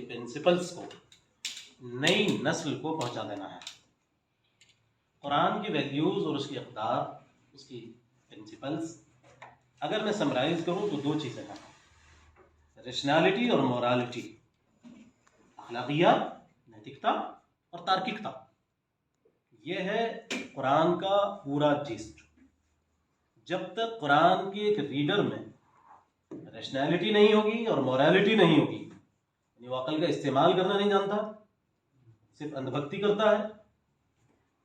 Principles को नई नस्ल को पहुंचा देना है। कुरान की वैल्यूज़ और उसकी अक़दार, उसकी प्रिंसिपल्स अगर मैं समराइज़ करूं तो 2 चीज़ें हैं, रेशनैलिटी और मोरालिटी, अखलाकियात, नैतिकता और तार्किकता। ये है कुरान का पूरा जिस्ट। जब तक कुरान के एक रीडर में रैशनैलिटी नहीं होगी और मोरालिटी नहीं होगी, यानी वो अकल का इस्तेमाल करना नहीं जानता, सिर्फ अंधभक्ति करता है,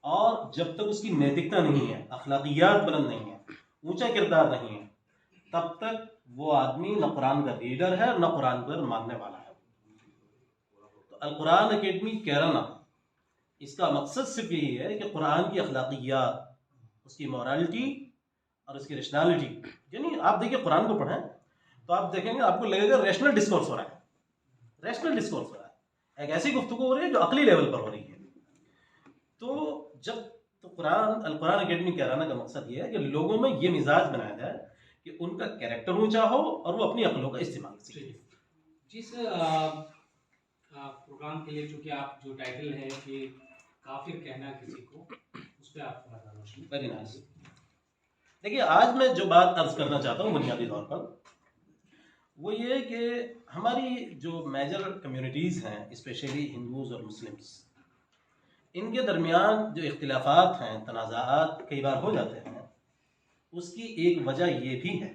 और जब तक उसकी नैतिकता नहीं है, अखलाकियात बुलंद नहीं है, ऊंचा किरदार नहीं है, तब तक वो आदमी न कुरान का रीडर है न कुरान पर मानने वाला है। तो अल कुरान अकेडमी कैराना, इसका मकसद सिर्फ यही है कि कुरान की अखलाकियात, उसकी मोरालिटी और उसकी रैशनैलिटी, यानी आप देखिए कुरान को पढ़ें तो आप देखेंगे आपको लगेगा रैशनल डिस्कोर्स हो रहा है, रैशनल डिस्कोर्स हो रहा है, एक ऐसी गुफ्तगू हो रही है जो अकली लेवल पर हो रही है। तो कुरान अल कुरान अकेडमी कैराना का मकसद ये है कि लोगों में ये मिजाज बनाया जाए कि उनका कैरेक्टर ऊंचा हो और वो अपनी अकलों का इस्तेमाल सीखें। जिस प्रोग्राम के लिए चूंकि आप जो टाइटल है कि काफिर कहना किसी को, उस पर आप थोड़ा सा रोशनी। Very nice. देखिए, आज मैं जो बात अर्ज करना चाहता हूँ बुनियादी तौर पर वो ये कि हमारी जो मेजर कम्युनिटीज़ हैं, स्पेशली हिंदूज़ और मुस्लिम्स, इनके दरमियान जो इख्तिलाफात हैं, तनाज़ात कई बार हो जाते हैं, उसकी एक वजह ये भी है,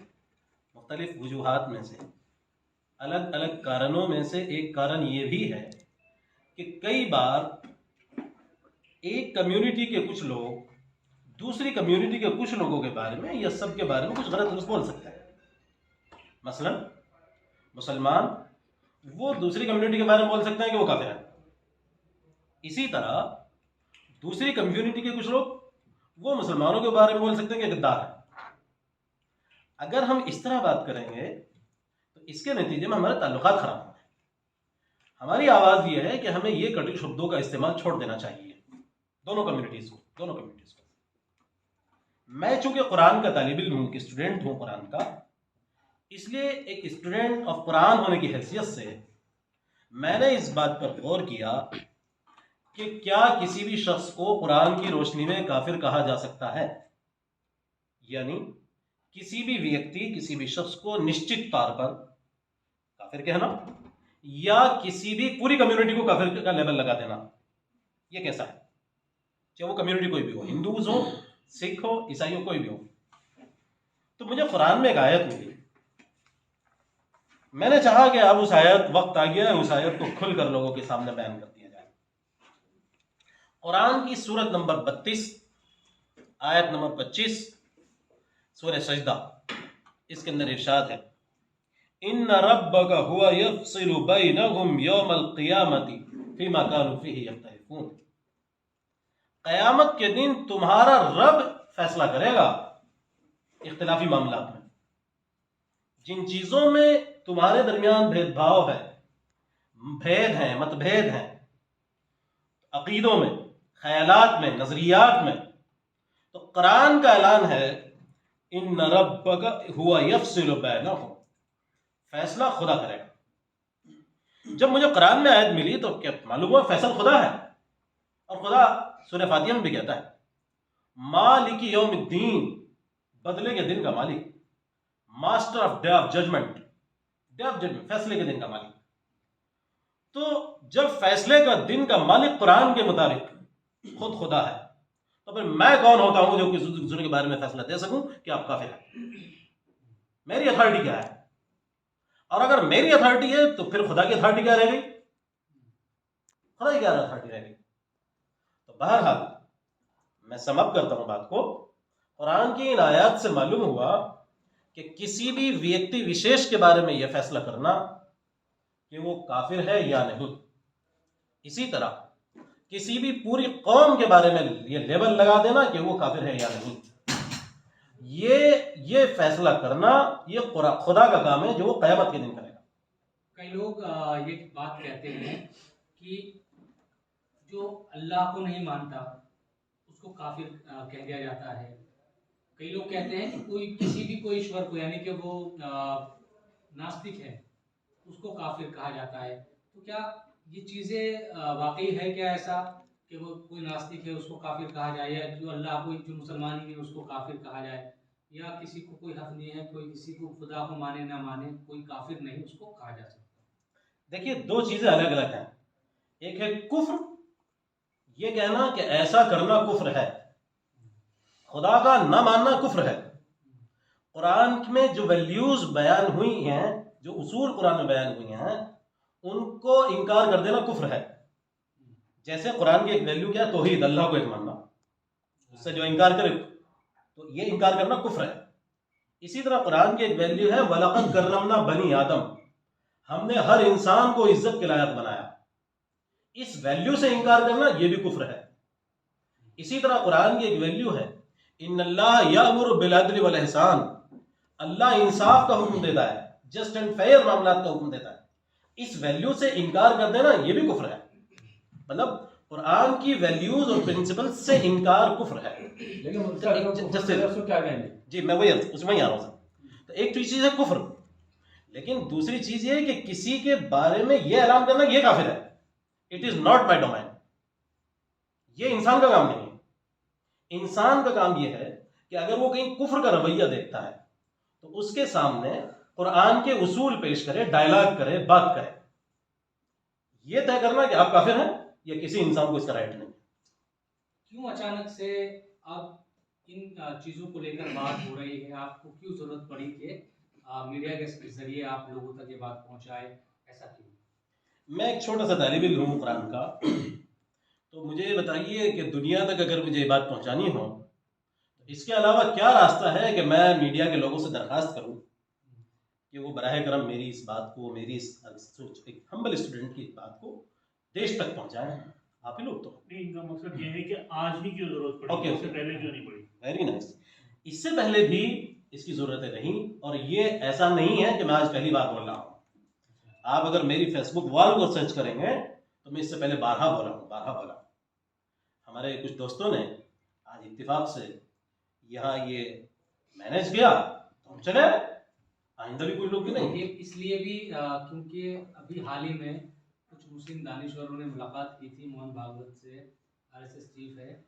मुख्तलिफ वजूहात में से, अलग अलग कारणों में से एक कारण ये भी है कि कई बार एक कम्युनिटी के कुछ लोग दूसरी कम्युनिटी के कुछ लोगों के बारे में या सब के बारे में कुछ गलत लफ्ज़ बोल सकते हैं। मसलन मुसलमान वो दूसरी कम्युनिटी के बारे में बोल सकते हैं कि वो काफिर है। इसी तरह दूसरी कम्युनिटी के कुछ लोग वो मुसलमानों के बारे में बोल सकते हैं कि गद्दार है। अगर हम इस तरह बात करेंगे तो इसके नतीजे में हमारे ताल्लुकात खराब होंगे। हमारी आवाज़ ये है कि हमें ये कटु शब्दों का इस्तेमाल छोड़ देना चाहिए दोनों कम्युनिटीज़ को। मैं चूंकि कुरान का तालिब इल्म हूँ, स्टूडेंट हूँ कुरान का, इसलिए एक स्टूडेंट ऑफ कुरान होने की हैसियत से मैंने इस बात पर गौर किया कि क्या किसी भी शख्स को कुरान की रोशनी में काफिर कहा जा सकता है, यानी किसी भी व्यक्ति किसी भी शख्स को निश्चित तौर पर काफिर कहना या किसी भी पूरी कम्युनिटी को काफिर का लेबल लगा देना, यह कैसा है? चाहे वो कम्युनिटी कोई भी हो, हिंदूज हो, सिख हो, ईसाई हो, कोई भी हो। तो मुझे कुरान में एक आयत मिली, मैंने चाहा कि अब उस आयत, वक्त आ गया है उस आयत को खुलकर लोगों के सामने बयान कर दिया जाए। कुरान की सूरत नंबर 32 आयत नंबर 25 सूरह सजदा, इसके अंदर इरशाद है, इन्ना रब्बका हुवा यफ़सिलु बैनहुम यौमल क़ियामति फ़ीमा कानू फ़ीही यख्तलिफ़ून। क़यामत के दिन तुम्हारा रब फैसला करेगा इख्तिलाफी मामलात में, जिन चीजों में तुम्हारे दरमियान भेदभाव है, भेद हैं, मतभेद हैं, अकीदों में, ख्यालात में, नजरियात में, तो कुरान का ऐलान है इन्ना रब्बका हुवा यफ़सिलु बैनहुम, फैसला खुदा करेगा। जब मुझे कुरान में आयत मिली तो क्या मालूम हुआ फैसल खुदा है, और खुदा सूरह फातिहा में भी कहता है मालिकी यौमिद्दीन, बदले के दिन का मालिक, master of day of judgement, फैसले के दिन का मालिक। तो जब फैसले का दिन का मालिक कुरान के मुताबिक खुद खुदा है, तो फिर मैं कौन होता हूं जो किसी दूसरे के बारे में फैसला दे सकूं कि आप काफिर हैं? मेरी अथॉरिटी क्या है? और अगर मेरी अथॉरिटी है तो फिर खुदा की अथॉरिटी क्या रह गई? खुदा की क्या अथॉरिटी रह गई? तो बहरहाल मैं समअप करता हूं बात को, कुरान की इन आयत से मालूम हुआ कि किसी भी व्यक्ति विशेष के बारे में यह फैसला करना कि वो काफिर है या नहीं, इसी तरह किसी भी पूरी कौम के बारे में यह लेबल लगा देना कि वो काफिर है या नहीं, ये फैसला करना ये खुदा का काम है जो वो क़यामत के दिन करेगा। कई लोग ये बात कहते हैं कि जो अल्लाह को नहीं मानता उसको काफिर कह दिया जाता है। कई लोग कहते हैं कि कोई किसी भी कोई ईश्वर को, यानी कि वो नास्तिक है, उसको काफिर कहा जाता है। तो क्या ये चीज़ें वाकई है क्या ऐसा कि वो कोई नास्तिक है उसको काफिर कहा जाए, या जो अल्लाह को जो मुसलमान ही है उसको काफिर कहा जाए, या किसी को कोई हक नहीं है, कोई किसी को खुदा को माने ना माने, कोई काफिर नहीं उसको कहा जा सकता? देखिए, दो चीजें अलग अलग हैं। एक है कुफ्र, ये कहना कि ऐसा करना कुफ्र है, खुदा का ना मानना कुफ्र है। कुरान में जो वैल्यूज बयान हुई हैं, जो उसूल कुरान में बयान हुई हैं, उनको इनकार कर देना कुफ्र है। जैसे कुरान की एक वैल्यू क्या है, तौहीद, अल्लाह को एक मानना, उससे जो इनकार करे तो ये इनकार करना कुफ्र है। इसी तरह कुरान की एक वैल्यू है वलक़द कररमना बनी आदम, हमने हर इंसान को इज्जत के लायक बनाया। इस वैल्यू से इनकार करना ये भी कुफ्र है। इसी तरह कुरान की एक वैल्यू है इन्नल्लाह यअमुरु बिल अदल वल इहसान, अल्लाह इंसाफ का हुक्म देता है, जस्ट एंड फेयर मामलात का हुक्म देता है। इस वैल्यू से इनकार कर देना ये भी कुफ्र है। मतलब कुरान की वैल्यूज और प्रिंसिपल्स से इनकार कुफ्र है। लेकिन क्या कहेंगे? जी, मैं वही उसमें ही आ रहा हूँ। तो एक चीज है कुफ्र, लेकिन दूसरी चीज ये है कि किसी के बारे में ये ऐलान करना ये काफिर है। It is not my domain, ये इंसान का काम नहीं है। इंसान का काम ये है कि अगर वो कहीं कुफ्र का रवैया देखता है तो उसके सामने कुरान के उसूल पेश करे, डायलॉग करे, बात करे। ये तय करना कि आप काफिर हैं, या किसी इंसान को इसका राइट नहीं। क्यों अचानक से अब इन चीज़ों को लेकर बात हो रही है? आपको क्यों जरूरत पड़ी कि मीडिया के जरिए आप लोगों तक ये बात पहुंचाए? ऐसा क्यों? मैं एक छोटा सा तालिब इल्म हूँ कुरान का, तो मुझे बताइए कि दुनिया तक अगर मुझे ये बात पहुंचानी हो, तो इसके अलावा क्या रास्ता है कि मैं मीडिया के लोगों से दरखास्त करूं कि वो बराह करम मेरी इस बात को, मेरी इस सोच, एक हम्बल स्टूडेंट की इस बात को देश तक पहुंचाएं। आप ही लोग तो नहीं, इनका मकसद ये है कि आज ही क्यों जरूरत पड़ी, ओके, उससे पहले क्यों नहीं पड़ी? Very nice. इससे पहले भी इसकी जरूरतें रहीं, और ये ऐसा नहीं है कि मैं आज पहली बार बोल रहा हूँ। आप अगर मेरी फेसबुक वॉल को सर्च करेंगे तो मैं इससे पहले 12 बोला हूँ, 12 बोला। हमारे कुछ दोस्तों ने आज इत्तेफाक से यहाँ ये मैनेज किया तो हम चले, आइंदा भी कोई लोग भी नहीं। ये इसलिए भी क्योंकि अभी हाल ही में कुछ मुस्लिम दानिश्वरों ने मुलाकात की थी मोहन भागवत से, आरएसएस चीफ है,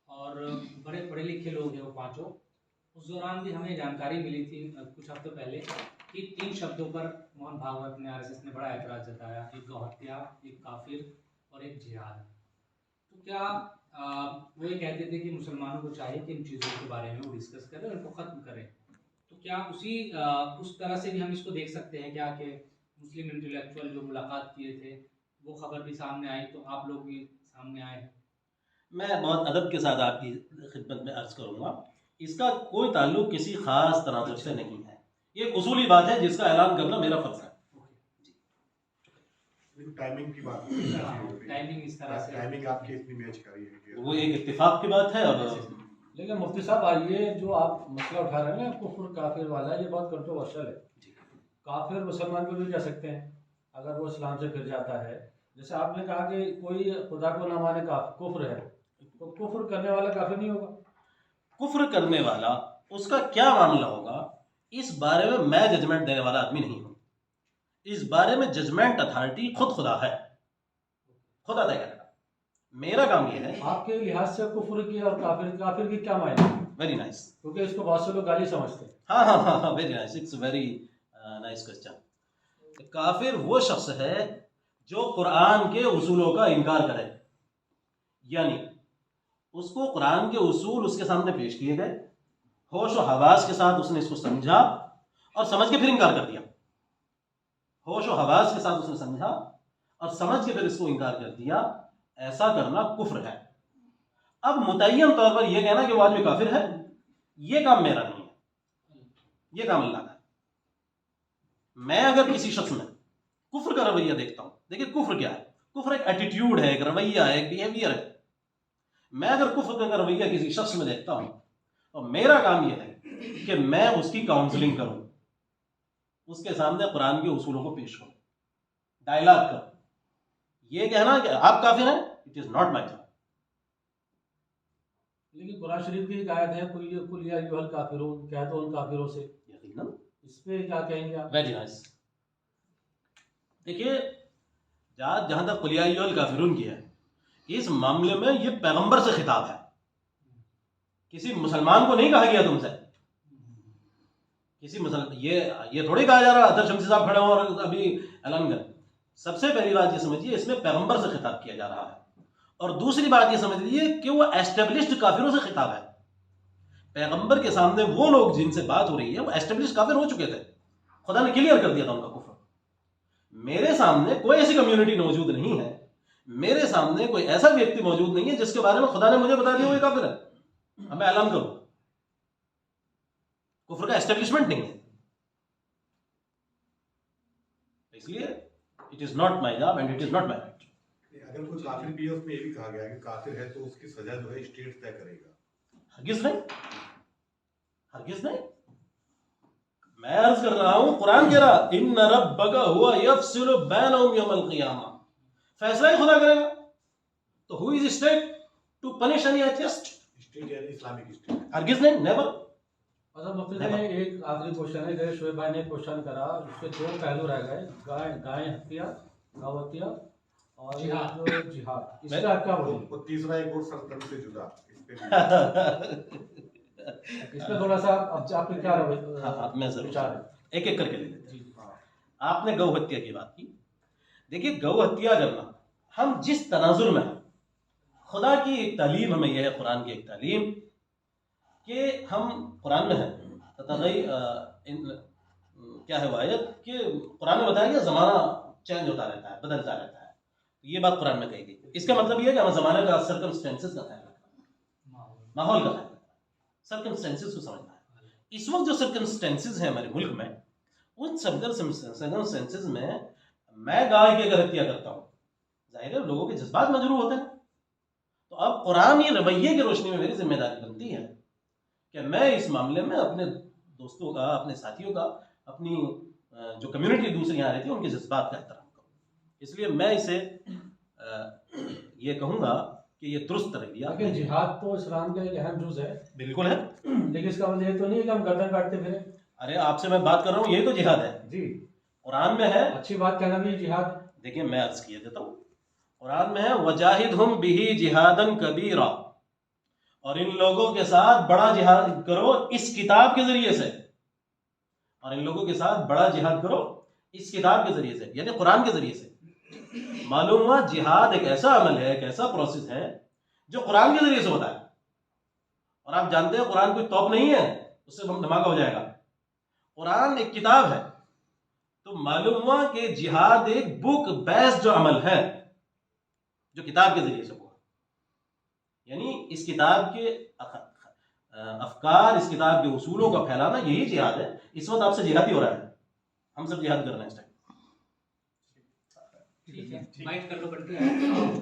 और बड़े पढ़े लिखे लोग हैं वो पांचों। उस दौरान भी हमें जानकारी मिली थी कुछ हफ्ते पहले कि 3 शब्दों पर मोहन भागवत ने, आरएसएस ने बड़ा एतराज़ जताया, एक गौहत्या, एक काफिर और एक जिहाद। तो क्या वो ये कहते थे कि मुसलमानों को चाहिए कि इन चीज़ों के बारे में वो डिस्कस करें और इनको ख़त्म करें। तो क्या उस तरह से भी हम इसको देख सकते हैं क्या कि मुस्लिम इंटेलेक्चुअल जो मुलाकात किए थे वो खबर भी सामने आई, तो आप लोग भी सामने आए? मैं बहुत अदब के साथ आपकी खिदमत में अर्ज करूंगा, इसका कोई ताल्लुक किसी खास तनाजुर से नहीं है। ये एक उसूली बात है जिसका ऐलान करना मेरा फर्ज है। टाइमिंग की बात, टाइमिंग इस तरह से, टाइमिंग आपकी इतनी मैच करी है कि वो एक इत्तेफाक की बात है। और लेकिन मुफ्ती साहब, ये जो आप मसला उठा रहे हैं ना कुफ्र काफिर वाला, ये बहुत कंट्रोवर्शियल है। काफिर मुसलमान को भी कह सकते हैं अगर वो इस्लाम से फिर जाता है। जैसे आपने कहा कि कोई खुदा को ना माने का कुफ्र है, तो कुफ्र करने वाला काफिर नहीं होगा? कुफ्र करने वाला, उसका क्या मामला होगा, इस बारे में मैं जजमेंट देने वाला आदमी नहीं हूं। इस बारे में जजमेंट अथॉरिटी खुद खुदा है, खुदा तय करेगा। मेरा काम यह है। आपके लिहाज से कुफ्र की और काफिर की क्या मायने? वेरी नाइस, क्योंकि इसको बहुत से लोग गाली समझते हैं। हाँ हाँ हाँ हाँ, very nice, it's very nice question. काफिर वो शख्स है जो कुरान के उसूलों का इनकार करे, यानी उसको कुरान के उसूल उसके सामने पेश किए गए, होश और हवास के साथ उसने इसको समझा और समझ के फिर इनकार कर दिया। होश और हवास के साथ उसने समझा और समझ के फिर इसको इनकार कर दिया, ऐसा करना कुफ्र है। अब मुतय्यन तौर पर यह कहना कि वो आदमी काफिर है, यह काम मेरा नहीं है, यह काम अल्लाह का है। मैं अगर किसी शख्स में कुफ्र का रवैया देखता हूं, देखिए कुफ्र क्या है? कुफ्र एक एटीट्यूड है, एक रवैया है, एक बिहेवियर है। मैं अगर कुफ्र का रवैया किसी शख्स में देखता हूं तो मेरा काम यह है कि मैं उसकी काउंसलिंग करूं, उसके सामने कुरान के उसूलों को पेश करूं, डायलॉग करूं। यह कहना कि आप काफिर हैं, it is not my job. लेकिन कुरान शरीफ की एक आयत है, कुल या अय्युहल काफिरून, कह दो उन काफिरों से। यकीनन। इस पे क्या कहेंगे आप? Very nice. देखिए, जहां तक कुल या अय्युहल काफिरून की है, इस मामले में ये पैगंबर से खिताब है, किसी मुसलमान को नहीं कहा गया तुमसे। किसी मुसलमान ये थोड़ी कहा जा रहा अतर शमसी साहब खड़े हों और अभी ऐलान करें। सबसे पहली बात ये समझिए, इसमें पैगंबर से खिताब किया जा रहा है। और दूसरी बात ये समझ लीजिए कि वो एस्टेब्लिश्ड काफिरों से खिताब है। पैगंबर के सामने वो लोग जिनसे बात हो रही है वो एस्टेब्लिश्ड काफिर हो चुके थे, खुदा ने क्लियर कर दिया था उनका कुफ्र। मेरे सामने कोई ऐसी कम्युनिटी मौजूद नहीं है, मेरे सामने कोई ऐसा व्यक्ति मौजूद नहीं है जिसके बारे में खुदा ने मुझे बता दिया वो काफिर है, अब मैं ऐलान करूं। कुफ्र का एस्टेब्लिशमेंट नहीं है, इसलिए it is not my job and it is not my right. अगर कोई काफिर भी है, उसमें ये भी कहा गया है कि काफिर है तो उसकी सजा जो है स्टेट तय करेगा। हरगिज नहीं, हरगिज नहीं। मैं अर्ज कर रहा हूं, कुरान कह रहा इन्न रब्बका हुवा यफसिलु बैनहुम यौमल क़ियामा, फैसला ही खुदा करेगा। तो who is state to punish any atheist? State यानी इस्लामिक स्टेट। हरगिज नहीं, नेवर। अच्छा मुफ्ती ने एक आखिरी क्वेश्चन है, जैसे शोएब भाई ने क्वेश्चन करा, उसके दो पहलू रह गए, गाय हत्या, गौ हत्या और जिहाद, इसका क्या बोलेंगे? वो तीसरा एक और संकट से जुदा, इस पे इसमें थोड़ा सा अब आपके क्या मैं जरूर विचार है? एक एक करके ले लेते हैं। आपने गौ हत्या की बात की। देखिए, गौ हत्या करना, हम जिस तनाजुर में हैं, खुदा की एक तालीम हमें यह है, कुरान की एक तालीम, कि हम कुरान में है क्या है वायत कि कुरान में बताया गया ज़माना चेंज होता रहता है, बदलता रहता है। ये बात कुरान में कही गई। इसका मतलब ये है कि हमें ज़माने का, सर्कमस्टेंसेस का ख्याल रखना, माहौल का ख्याल रखना, सर्कमस्टेंसेस को समझना है। इस वक्त जो सर्कमस्टेंसेस हैं हमारे मुल्क में, उन सर्कमस्टेंसेस में मैं गाय की अगर हत्या करता हूँ, जाहिर है लोगों के जज्बात मजरूह होते हैं। तो अब कुरानी रवैये की रोशनी में मेरी जिम्मेदारी बनती है कि मैं इस मामले में अपने दोस्तों का, अपने साथियों का, अपनी जो कम्युनिटी दूसरी यहाँ रहती है उनके जज्बात का एहतराम करूँ। इसलिए मैं इसे ये कहूँगा कि ये दुरुस्त रवैया। लेकिन जिहाद तो इस्लाम का एक अहम जुज है। बिल्कुल है, लेकिन इसका मतलब ये तो नहीं है कि हम गर्दन काटते फिरे। अरे आपसे मैं बात कर रहा हूँ, यही तो जिहाद है, जी कुरान में है। अच्छी बात कहना भी जिहाद। देखिए, मैं अर्ज किए देता हूँ, कुरान में है वजाहिदहुम बिही जिहादन कबीरा, और इन लोगों के साथ बड़ा जिहाद करो इस किताब के जरिए से, और इन लोगों के साथ बड़ा जिहाद करो इस किताब के जरिए से, यानी कुरान के जरिए से। मालूम हुआ जिहाद एक ऐसा अमल है, एक ऐसा प्रोसेस है जो कुरान के जरिए से होता है। और आप जानते हैं कुरान कोई तोप नहीं है उससे धमाका हो जाएगा। कुरान एक किताब है। तो मालूम हुआ कि जिहाद एक बुक बेस्ड जो अमल है जो किताब के जरिए से हुआ, यानी इस किताब के अफकार, इस किताब के उसूलों का फैलाना, यही जिहाद है। इस वक्त आपसे जिहाद ही हो रहा है, हम सब जिहाद कर रहे हैं इस टाइम। ठीक है, बाइट कर लो, कंटिन्यू।